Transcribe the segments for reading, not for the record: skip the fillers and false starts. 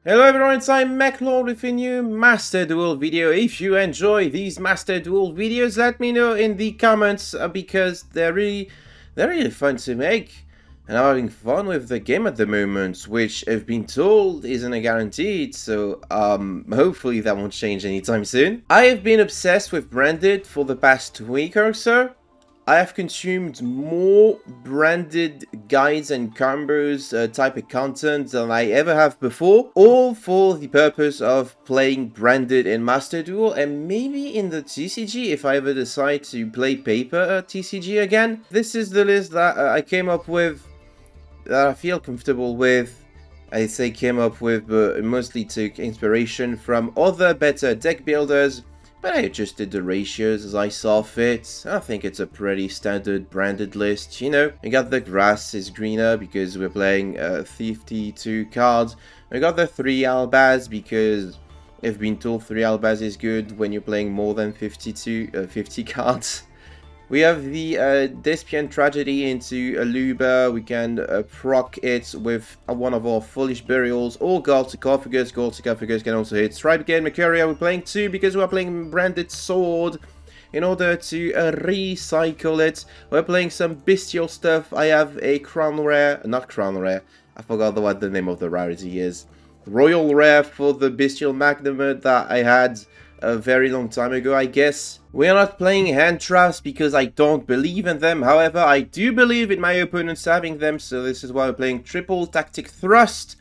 Hello everyone, it's MacLord with a new Master Duel video. If you enjoy these Master Duel videos, let me know in the comments because they're really fun to make. And I'm having fun with the game at the moment, which I've been told isn't a guaranteed, so hopefully that won't change anytime soon. I have been obsessed with Branded for the past week or so. I have consumed more branded guides and combos type of content than I ever have before, all for the purpose of playing branded in Master Duel and maybe in the TCG if I ever decide to play paper TCG again. This is the list that I came up with, that I feel comfortable with. I say came up with, but mostly took inspiration from other better deck builders. But I adjusted the ratios as I saw fit. I think it's a pretty standard branded list, you know. We got the grass is greener because we're playing 52 cards. We got the 3 Albaz because I've been told 3 Albaz is good when you're playing more than 50 cards. We have the Despian Tragedy into Aluba. We can proc it with one of our Foolish Burials or Gold Sarcophagus. Gold Sarcophagus can also hit Stripe again. Mercuria, we're playing 2 because we're playing Branded Sword in order to recycle it. We're playing some bestial stuff. I have a Crown Rare, not Crown Rare. I forgot what the name of the rarity is. Royal Rare for the Bestial Magnum that I had a very long time ago, I guess. We are not playing hand traps because I don't believe in them. However, I do believe in my opponents having them, so this is why we're playing triple Tactic Thrust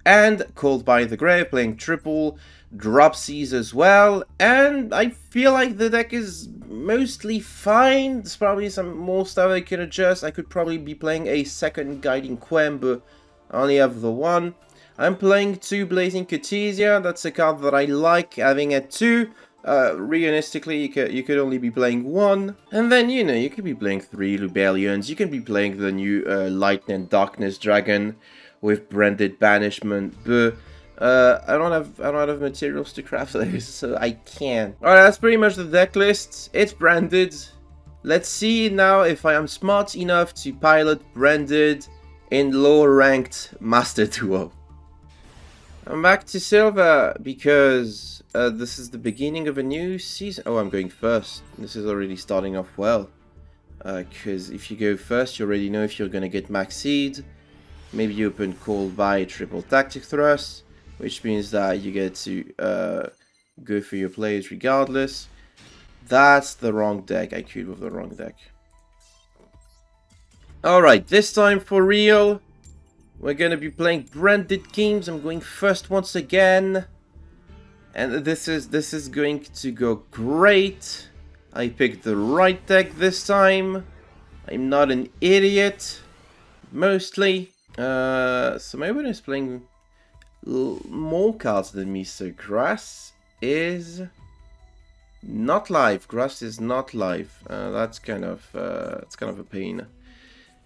and Called by the Grave, playing triple Dropsies as well. And I feel like the deck is mostly fine. There's probably some more stuff I can adjust. I could probably be playing a second Guiding Quem, but I only have the one. I'm playing 2 Blazing Cartesia. That's a card that I like having at 2. Realistically, you could only be playing 1. And then, you know, you could be playing 3 Lubellions. You can be playing the new Light and Darkness Dragon with Branded Banishment. But I don't have materials to craft those, so I can't. Alright, that's pretty much the deck list. It's branded. Let's see now if I am smart enough to pilot branded in lower ranked Master Duel. I'm back to Silver because this is the beginning of a new season. Oh, I'm going first. This is already starting off well. Because if you go first, you already know if you're going to get max seed. Maybe you open Call by triple Tactic Thrust, which means that you get to go for your plays regardless. That's the wrong deck. I queued with the wrong deck. Alright, this time for real. We're gonna be playing branded games. I'm going first once again. And this is going to go great. I picked the right deck this time. I'm not an idiot. Mostly. So my opponent is playing more cards than me, so Grass is not live. Grass is not live. That's kind of a pain.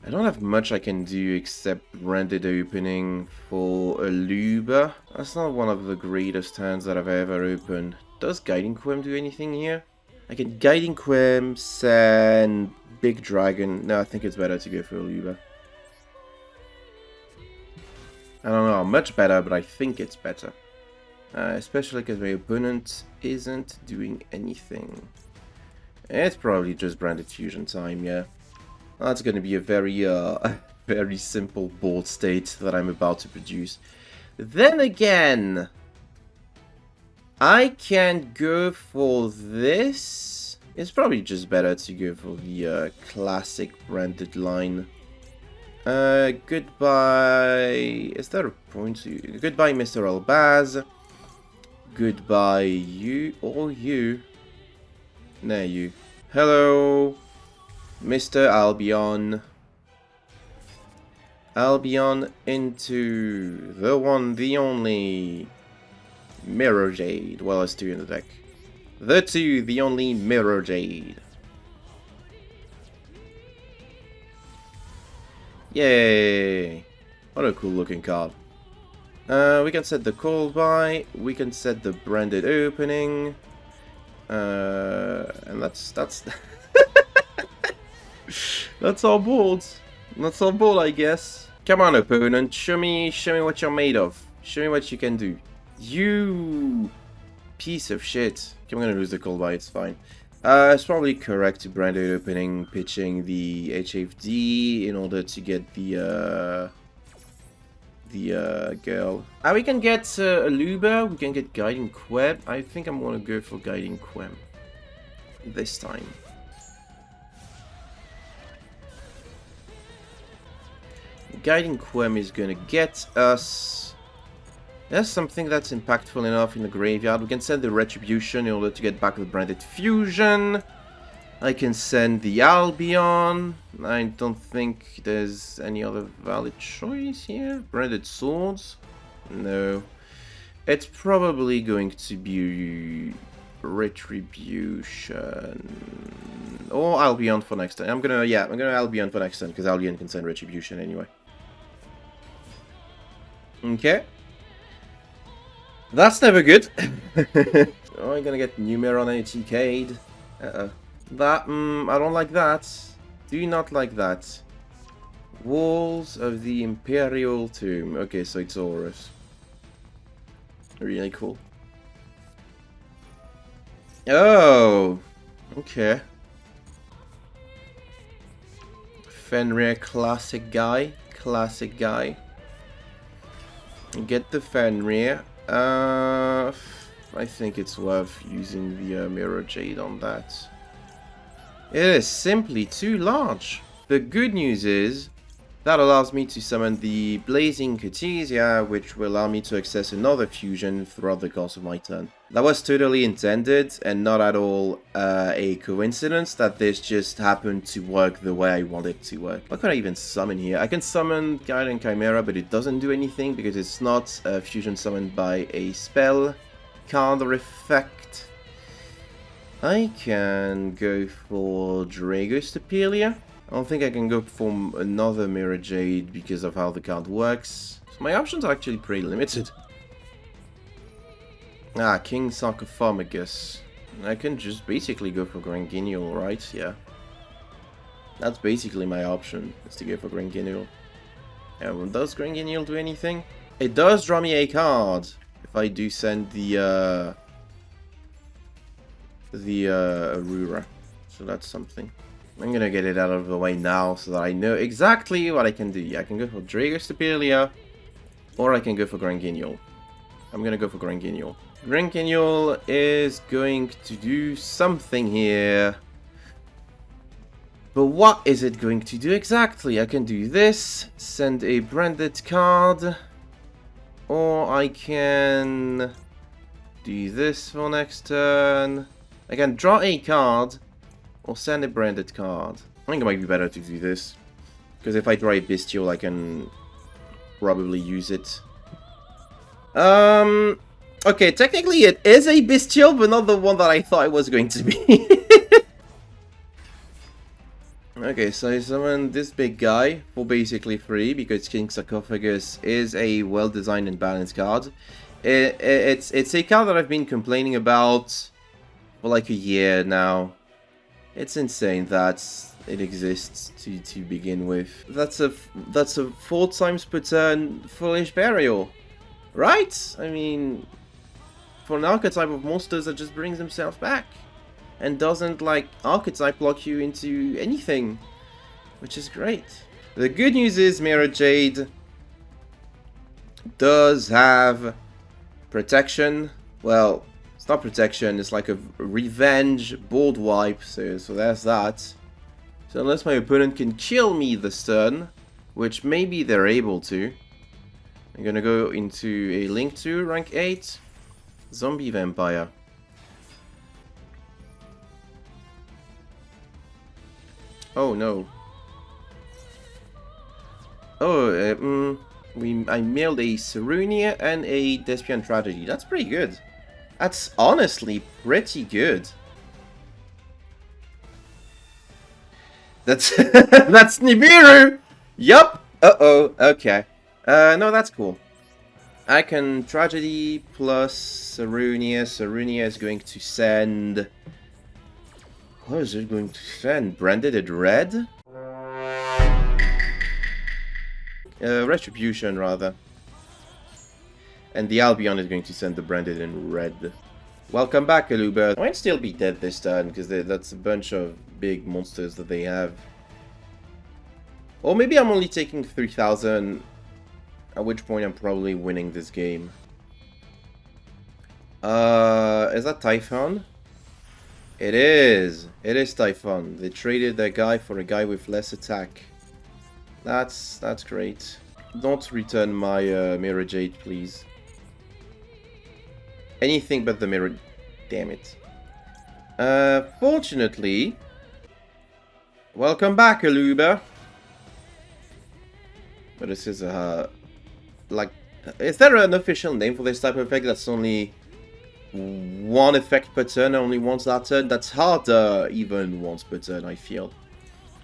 I don't have much I can do except branded opening for Aluba. That's not one of the greatest hands that I've ever opened. Does Guiding Quem do anything here? I can Guiding Quem, send Big Dragon. No, I think it's better to go for Aluba. I don't know how much better, but I think it's better. Especially because my opponent isn't doing anything. It's probably just branded fusion time, yeah. That's going to be a very simple board state that I'm about to produce. Then again, I can go for this. It's probably just better to go for the classic branded line. Goodbye. Is there a point to... Goodbye, Mr. Albaz. Goodbye, you or you. No, you. Hello. Mr. Albion. Albion into the one, the only Mirror Jade. Well, there's 2 in the deck. The 2, the only Mirror Jade. Yay! What a cool looking card. We can set the call by, we can set the branded opening. And that's that's our board. That's our board, I guess. Come on, opponent. Show me what you're made of. Show me what you can do. You piece of shit. I'm gonna lose the call by, it's fine. It's probably correct to branded opening, pitching the HFD in order to get the girl. We can get Aluba, we can get Guiding Queb. I think I'm gonna go for Guiding Queb this time. Guiding Quem is gonna get us... There's something that's impactful enough in the graveyard. We can send the Retribution in order to get back the Branded Fusion. I can send the Albion. I don't think there's any other valid choice here. Branded Swords? No. It's probably going to be Retribution. Or Albion for next time. I'm gonna Albion for next time, because Albion can send Retribution anyway. Okay. That's never good. Oh, I'm gonna get Numeron and TK'd. That, I don't like that. Do not like that. Walls of the Imperial Tomb. Okay, so it's Horus. Really cool. Oh! Okay. Fenrir, classic guy. Classic guy. Get the Fenrir. I think it's worth using the Mirror Jade on that. It is simply too large. The good news is that allows me to summon the Blazing Cartesia, which will allow me to access another fusion throughout the course of my turn. That was totally intended and not at all a coincidence that this just happened to work the way I want it to work. What can I even summon here? I can summon Guiding Chimera, but it doesn't do anything because it's not a fusion summoned by a spell card or effect. I can go for Dragostapelia. I don't think I can go for another Mirror Jade because of how the card works. So my options are actually pretty limited. Ah, King Sarcophagus. I can just basically go for Granguignol, right? Yeah. That's basically my option, is to go for Granguignol. And does Granguignol do anything? It does draw me a card if I do send the Aurora. So that's something. I'm gonna get it out of the way now so that I know exactly what I can do. Yeah, I can go for Dragostapelia, or I can go for Granguignol. I'm gonna go for Granguignol. Granguignol is going to do something here. But what is it going to do exactly? I can do this, send a branded card, or I can do this for next turn. I can draw a card, or send a branded card. I think it might be better to do this, because if I draw a Bestial, I can probably use it. Okay, technically it is a Bestial, but not the one that I thought it was going to be. Okay, so I summon this big guy for basically free, because King Sarcophagus is a well-designed and balanced card. It's a card that I've been complaining about for like a year now. It's insane that it exists to begin with. That's a 4 times per turn Foolish Burial, right? I mean, for an archetype of monsters that just brings themselves back and doesn't like archetype lock you into anything, which is great. The good news is Mirror Jade does have protection. Well, it's not protection, it's like a revenge board wipe, so there's that. So unless my opponent can kill me this turn, which maybe they're able to, I'm gonna go into a Link 2, rank 8, Zombie Vampire. Oh no. Oh, I mailed a Sarunia and a Despian Tragedy. That's pretty good. That's honestly pretty good. That's that's Nibiru. Yup. Uh-oh. Okay. No, that's cool. I can Tragedy plus Sarunia. Sarunia is going to send... What is it going to send? Branded red? Retribution, rather. And the Albion is going to send the branded in red. Welcome back, Aluba. I might still be dead this turn, because that's a bunch of big monsters that they have. Or maybe I'm only taking 3,000, at which point I'm probably winning this game. Is that Typhon? It is. It is Typhon. They traded that guy for a guy with less attack. That's great. Don't return my Mirror Jade, please. Anything but the Mirror... Damn it. Fortunately... Welcome back, Aluba. But this is a... like... Is there an official name for this type of effect that's only... one effect per turn, only once that turn? That's harder even once per turn, I feel.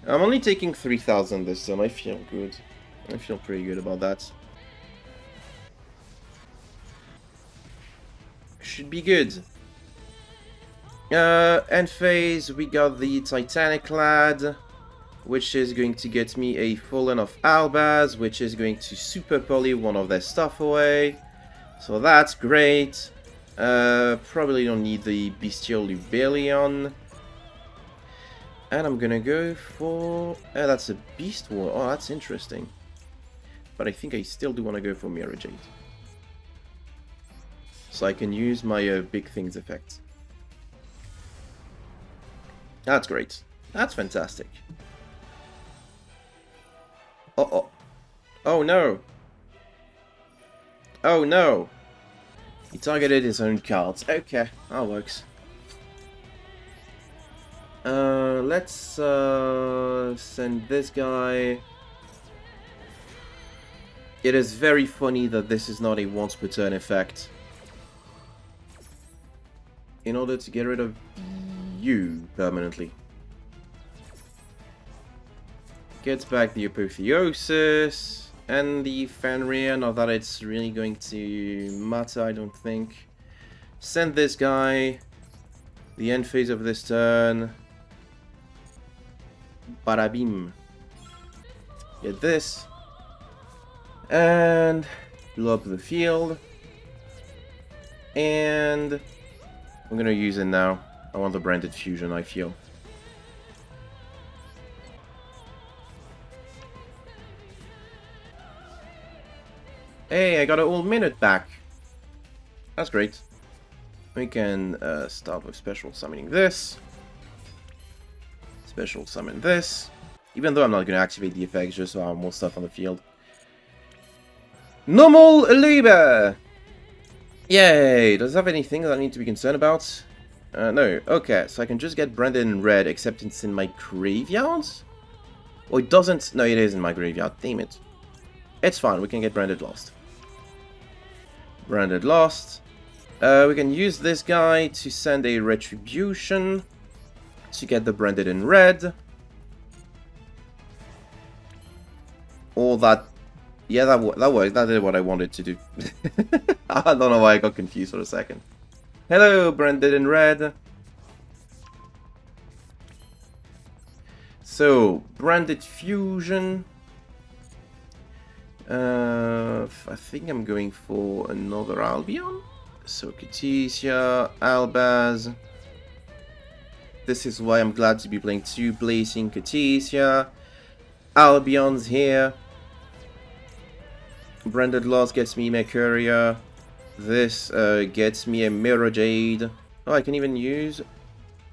I'm only taking 3,000 this turn. I feel good. I feel pretty good about that. Should be good. End phase, we got the Titanic Lad, which is going to get me a Fallen of Albaz, which is going to super poly one of their stuff away. So that's great. Probably don't need the Bestial Rebellion. And I'm gonna go for... that's a Beast War. Oh, that's interesting. But I think I still do want to go for Mirror Jade. So I can use my Big Things effect. That's great. That's fantastic. Uh-oh. Oh no. Oh no. He targeted his own cards. Okay, that works. Let's send this guy. It is very funny that this is not a once per turn effect. In order to get rid of you permanently. Gets back the Apotheosis and the Fenrir, not that it's really going to matter, I don't think. Send this guy. The end phase of this turn. Barabim. Get this. And blow up the field. And I'm gonna use it now. I want the branded fusion, I feel. Hey, I got an old minute back. That's great. We can start with special summoning this. Special summon this. Even though I'm not going to activate the effects, just so I have more stuff on the field. Normal Liber! Yay! Does it have anything that I need to be concerned about? No. Okay, so I can just get branded in red, except it's in my graveyard? Or it doesn't... No, it is in my graveyard. Damn it. It's fine, we can get branded lost. Branded lost. We can use this guy to send a retribution to get the branded in red. Or that... Yeah, that worked. That did what I wanted to do. I don't know why I got confused for a second. Hello, branded in red. So, branded fusion. I think I'm going for another Albion. So, Catesia, Albaz. This is why I'm glad to be playing two Blazing Catesia. Albion's here. Branded Loss gets me Mercuria. This gets me a Mirror Jade. Oh, I can even use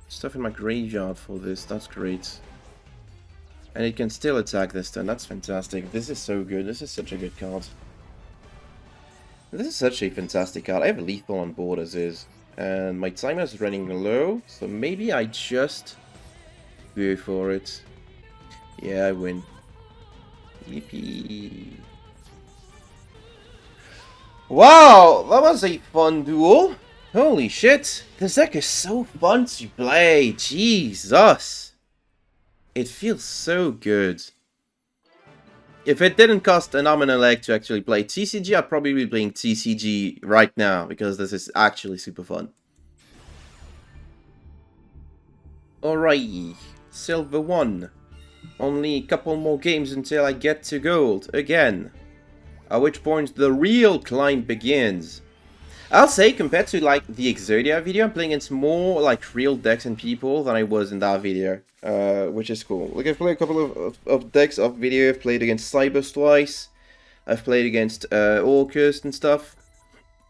stuff in my graveyard for this. That's great. And it can still attack this turn. That's fantastic. This is so good. This is such a good card. This is such a fantastic card. I have lethal on board as is. And my timer is running low. So maybe I just go for it. Yeah, I win. Yippee. Wow, that was a fun duel. Holy shit. This deck is so fun to play. Jesus. It feels so good. If it didn't cost an arm and a leg to actually play TCG, I'd probably be playing TCG right now, because this is actually super fun. Alright, Silver 1. Only a couple more games until I get to gold again. At which point the real climb begins. I'll say, compared to like the Exodia video, I'm playing against more like real decks and people than I was in that video, which is cool. Like I've played a couple of decks of video. I've played against Cybers twice. I've played against Orcust and stuff,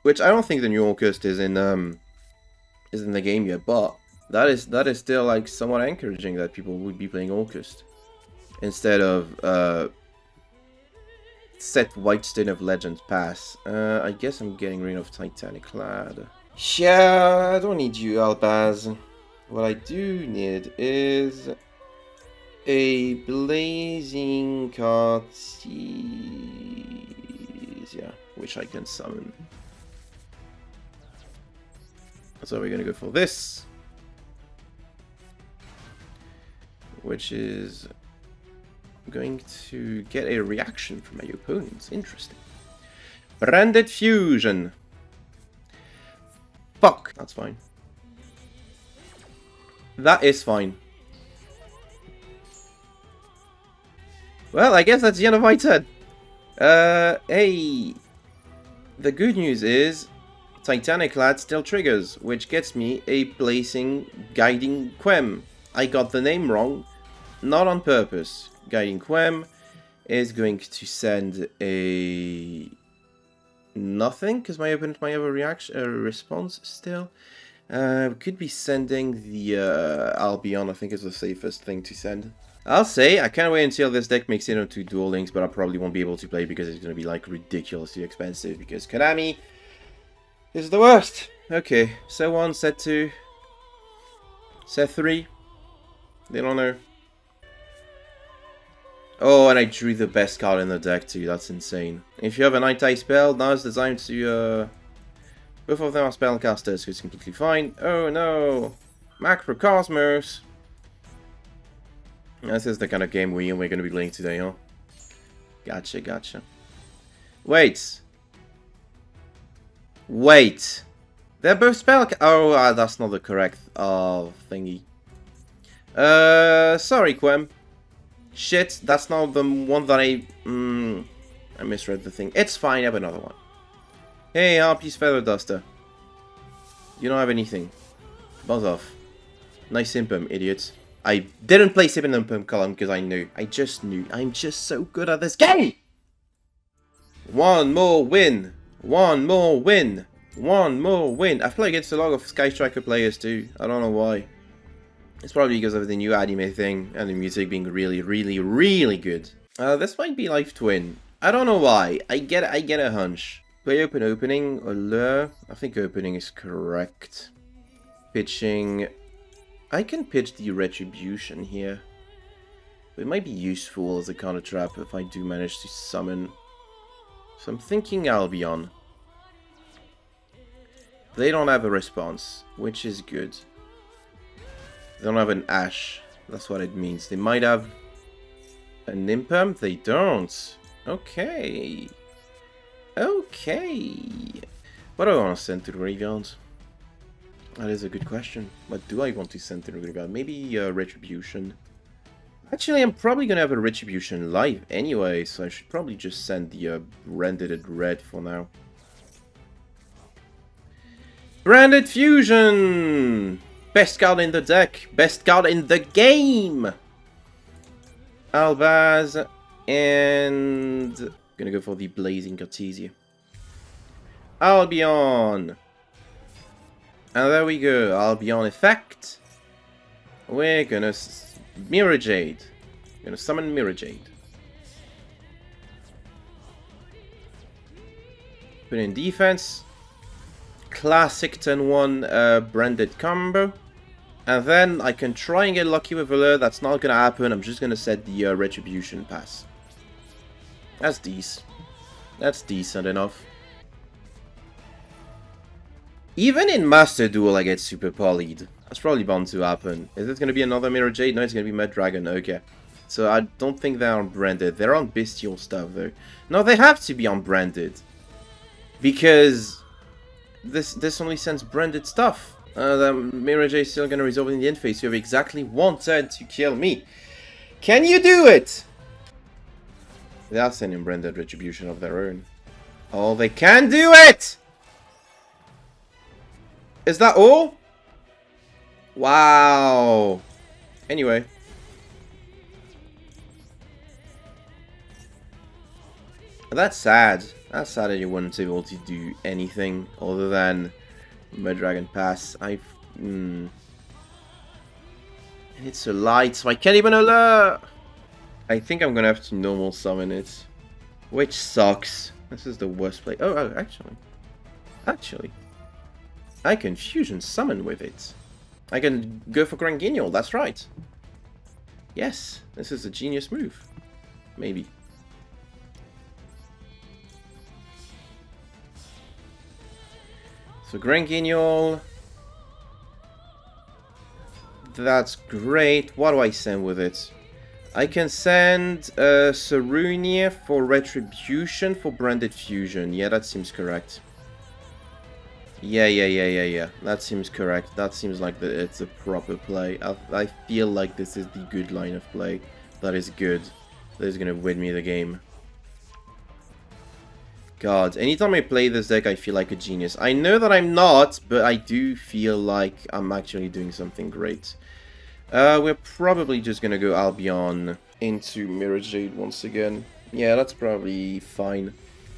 which I don't think the new Orcust is in the game yet, but that is still like somewhat encouraging that people would be playing Orcust instead of set Whitestone of Legends pass. I guess I'm getting rid of Titanic Clad. Yeah, I don't need you, Albaz. What I do need is a Blazing Cartesia, which I can summon. So we're gonna go for this, which is going to get a reaction from my opponents. Interesting. Branded Fusion. Fuck. That's fine. That is fine. Well, I guess that's the end of my turn. Hey. The good news is Titanic Lad still triggers, which gets me a Blazing Guiding Quem. I got the name wrong, not on purpose. Guiding Quem is going to send a nothing because my opponent might have a response still. Could be sending the Albion. I think is the safest thing to send. I'll say I can't wait until this deck makes it onto Duel Links, but I probably won't be able to play because it's going to be like ridiculously expensive because Konami is the worst. Okay, set 1, set 2, set 3. They don't know. Oh, and I drew the best card in the deck too, that's insane. If you have a Night Eye spell, now it's designed to, both of them are spellcasters, so it's completely fine. Oh no! Macrocosmos! This is the kind of game we're going to be playing today, huh? Gotcha, gotcha. Wait! Wait! They're both oh, that's not the correct, thingy. Sorry, Quem. Shit, that's not the one that I misread the thing. It's fine, I have another one. Hey, Harpy's Feather Duster. You don't have anything. Buzz off. Nice Impum, idiot. I didn't place him in the Impum column because I knew. I just knew. I'm just so good at this game! One more win! One more win! One more win! I've played against a lot of Sky Striker players too. I don't know why. It's probably because of the new anime thing and the music being really, really, really good. This might be Life Twin. I don't know why. I get a hunch. Play opening or lure. I think opening is correct. Pitching. I can pitch the Retribution here. But it might be useful as a counter trap if I do manage to summon. So I'm thinking Albion. They don't have a response, which is good. They don't have an Ash. That's what it means. They might have an Impum. They don't. Okay. Okay. What do I want to send to the graveyard? That is a good question. What do I want to send to the graveyard? Maybe Retribution. Actually, I'm probably going to have a Retribution live anyway, so I should probably just send the Branded Red for now. Branded Fusion! Best card in the deck. Best card in the game. Albaz. And gonna go for the Blazing Cartesia. Albion. And there we go. Albion effect. We're gonna Mirror Jade. Gonna summon Mirror Jade. Put in defense. Classic turn 1 branded combo. And then I can try and get lucky with a lure. That's not gonna happen. I'm just gonna set the Retribution pass. That's decent. That's decent enough. Even in Master Duel I get super polyed. That's probably bound to happen. Is it gonna be another Mirror Jade? No, it's gonna be Mad Dragon. Okay. So I don't think they're unbranded. They're on Bestial stuff though. No, they have to be unbranded. Because this only sends branded stuff. The Mirror J is still gonna resolve in the end phase. You have exactly one turn to kill me. Can you do it? They are sending branded retribution of their own. Oh, they can do it! Is that all? Wow. Anyway. That's sad. That's sad that you weren't able to do anything other than Mud Dragon Pass. And it's so light, so I can't even alert. I think I'm gonna have to normal summon it, which sucks. This is the worst play. Oh, actually, I can fusion summon with it. I can go for Grand Guignol. That's right. Yes, this is a genius move. Maybe. So Grand Guignol. That's great. What do I send with it? I can send Sarunia for Retribution for Branded Fusion. Yeah, that seems correct. Yeah. That seems correct. That seems like it's a proper play. I feel like this is the good line of play. That is good. That is going to win me the game. God, anytime I play this deck, I feel like a genius. I know that I'm not, but I do feel like I'm actually doing something great. We're probably just gonna go Albion into Mirror Jade once again. Yeah, that's probably fine.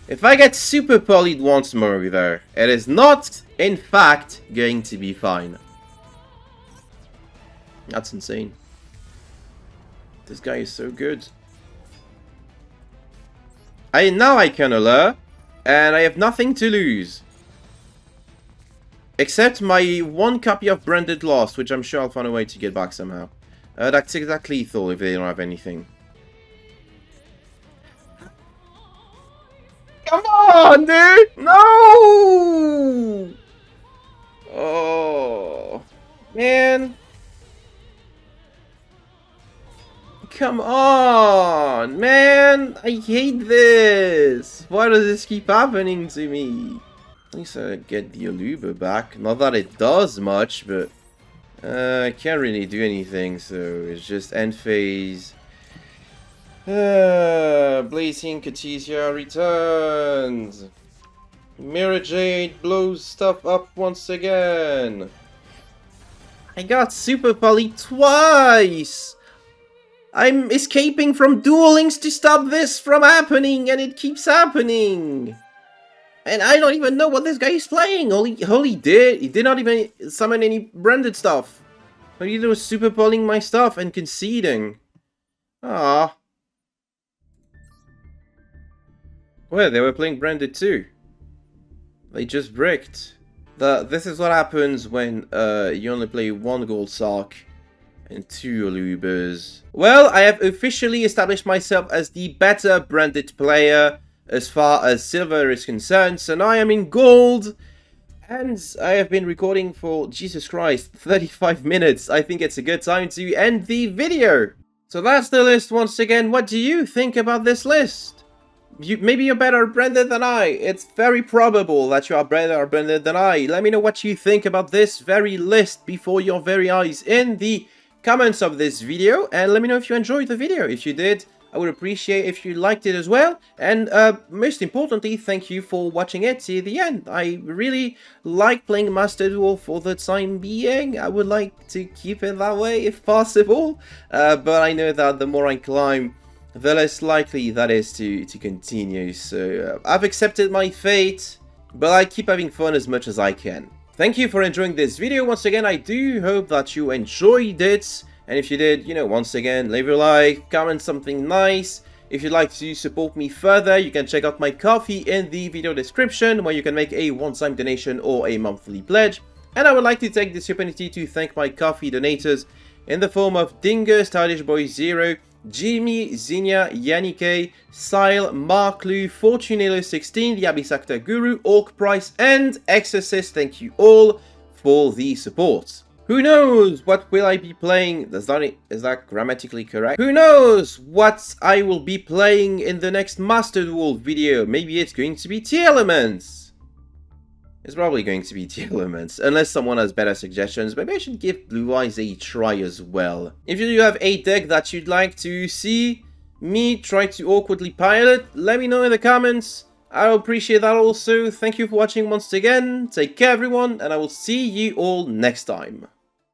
If I get super polyed once more though, it is not, in fact, going to be fine. That's insane. This guy is so good. Now I can alert, and I have nothing to lose. Except my one copy of Branded Lost, which I'm sure I'll find a way to get back somehow. That's exactly lethal if they don't have anything. Come on, dude! No! Oh, man. Come on, man. I hate this. Why does this keep happening to me? At least I get the Aluba back. Not that it does much, but I can't really do anything, so it's just end phase. Blazing Katesia returns. Mirror Jade blows stuff up once again. I got Super Poly twice! I'm escaping from Duel Links to stop this from happening, and it keeps happening! And I don't even know what this guy is playing. All he did not even summon any branded stuff. All he did was super pulling my stuff and conceding. Ah. Well, they were playing branded too. They just bricked. This is what happens when you only play one gold sock and two Alubas. Well, I have officially established myself as the better branded player as far as silver is concerned, so now I am in gold, and I have been recording for, Jesus Christ, 35 minutes. I think it's a good time to end the video. So that's the list once again. What do you think about this list? Maybe you're better branded than I. It's very probable that you are better branded than I. Let me know what you think about this very list before your very eyes in the comments of this video, and let me know if you enjoyed the video. If you did, I would appreciate if you liked it as well, and most importantly, thank you for watching it to the end. I really like playing Master Duel for the time being. I would like to keep it that way if possible, but I know that the more I climb, the less likely that is to continue. So I've accepted my fate, but I keep having fun as much as I can. Thank you for enjoying this video. Once again, I do hope that you enjoyed it. And if you did, you know, once again, leave a like, comment something nice. If you'd like to support me further, you can check out my Ko-fi in the video description, where you can make a one-time donation or a monthly pledge. And I would like to take this opportunity to thank my Ko-fi donators in the form of Dinger, Stylish Boy Zero, Jimmy, Zinnia, Yannick, Sile, Mark Lu, Fortunello16, the Abyss Actor Guru, Orc Price, and Exorcist. Thank you all for the support. Who knows what will I be playing? Is that grammatically correct? Who knows what I will be playing in the next Master Duel video? Maybe it's going to be T-Elements. It's probably going to be T-Elements, unless someone has better suggestions. Maybe I should give Blue Eyes a try as well. If you do have a deck that you'd like to see me try to awkwardly pilot, let me know in the comments. I will appreciate that also. Thank you for watching once again. Take care everyone, and I will see you all next time.